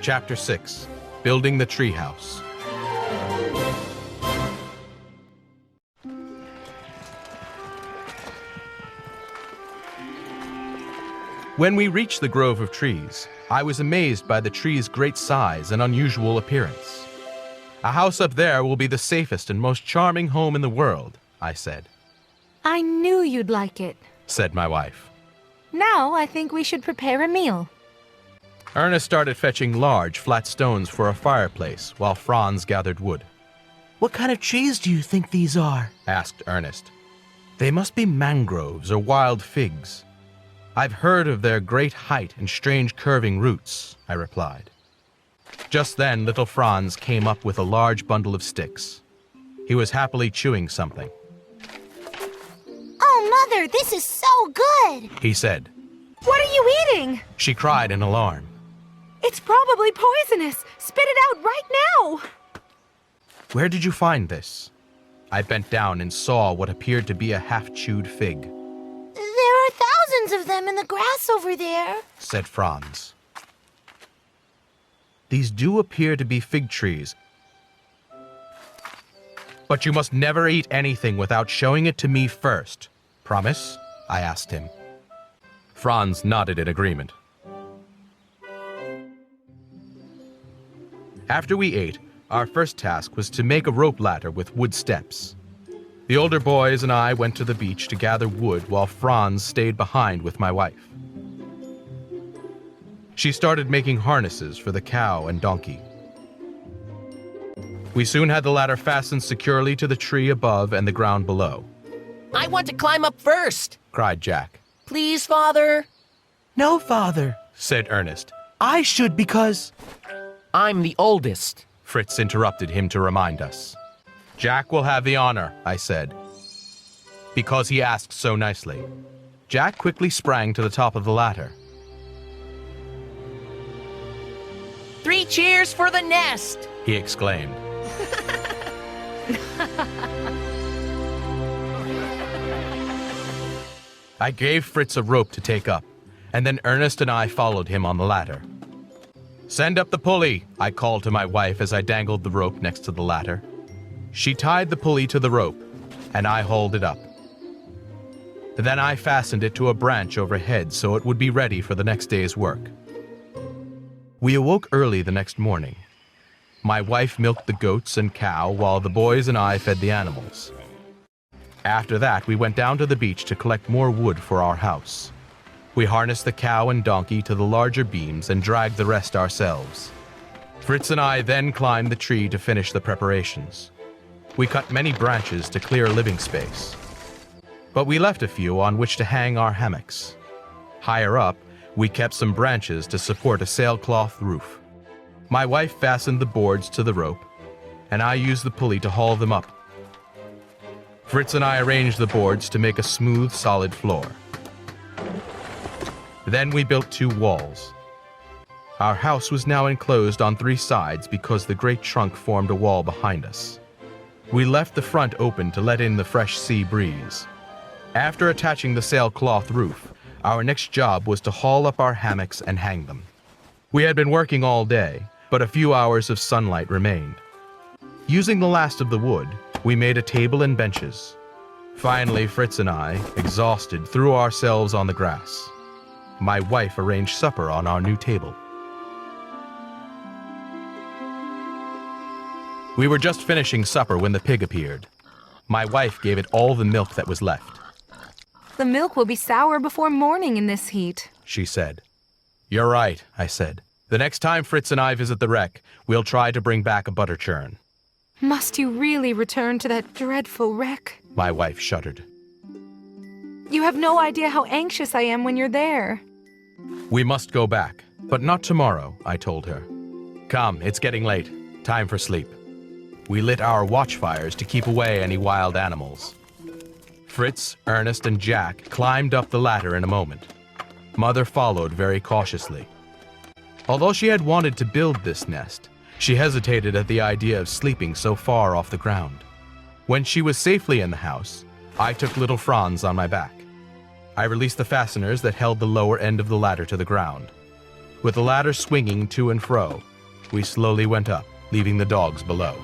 Chapter 6. Building the Treehouse. When we reached the grove of trees, I was amazed by the tree's great size and unusual appearance. "A house up there will be the safest and most charming home in the world," I said. I knew you'd like it. Said my wife. Now I think we should prepare a meal. Ernest started fetching large, flat stones for a fireplace while Franz gathered wood. "What kind of trees do you think these are?" Asked Ernest. "They must be mangroves or wild figs. I've heard of their great height and strange curving roots," I replied. Just then, little Franz came up with a large bundle of sticks. He was happily chewing something. "Oh, Mother, this is so good!" He said. What are you eating? She cried in alarm. It's probably poisonous. Spit it out right now. "Where did you find this?" I bent down and saw what appeared to be a half-chewed fig. "There are thousands of them in the grass over there," said Franz. "These do appear to be fig trees. But you must never eat anything without showing it to me first. Promise?" I asked him. Franz nodded in agreement. After we ate, our first task was to make a rope ladder with wood steps. The older boys and I went to the beach to gather wood while Franz stayed behind with my wife. She started making harnesses for the cow and donkey. We soon had the ladder fastened securely to the tree above and the ground below. "I want to climb up first," cried Jack. "Please, Father." "No, Father. Said Ernest. I should because..." "I'm the oldest." Fritz interrupted him to remind us. "Jack will have the honor," I said, because he asked so nicely. Jack quickly sprang to the top of the ladder. "3 cheers for the nest!" He exclaimed. I gave Fritz a rope to take up, and then Ernest and I followed him on the ladder. "Send up the pulley," I called to my wife as I dangled the rope next to the ladder. She tied the pulley to the rope, and I hauled it up. Then I fastened it to a branch overhead so it would be ready for the next day's work. We awoke early the next morning. My wife milked the goats and cow while the boys and I fed the animals. After that, we went down to the beach to collect more wood for our house. We harnessed the cow and donkey to the larger beams and dragged the rest ourselves. Fritz and I then climbed the tree to finish the preparations. We cut many branches to clear living space, but we left a few on which to hang our hammocks. Higher up, we kept some branches to support a sailcloth roof. My wife fastened the boards to the rope, and I used the pulley to haul them up. Fritz and I arranged the boards to make a smooth, solid floor. Then we built 2 walls. Our house was now enclosed on 3 sides because the great trunk formed a wall behind us. We left the front open to let in the fresh sea breeze. After attaching the sailcloth roof, our next job was to haul up our hammocks and hang them. We had been working all day, but a few hours of sunlight remained. Using the last of the wood, we made a table and benches. Finally, Fritz and I, exhausted, threw ourselves on the grass. My wife arranged supper on our new table. We were just finishing supper when the pig appeared. My wife gave it all the milk that was left. The milk will be sour before morning in this heat, She said. "You're right," I said. "The next time Fritz and I visit the wreck, we'll try to bring back a butter churn." Must you really return to that dreadful wreck? My wife shuddered. You have no idea how anxious I am when you're there. "We must go back, but not tomorrow," I told her. "Come, it's getting late. Time for sleep." We lit our watchfires to keep away any wild animals. Fritz, Ernest, and Jack climbed up the ladder in a moment. Mother followed very cautiously. Although she had wanted to build this nest, she hesitated at the idea of sleeping so far off the ground. When she was safely in the house, I took little Franz on my back. I released the fasteners that held the lower end of the ladder to the ground. With the ladder swinging to and fro, We slowly went up, leaving the dogs below.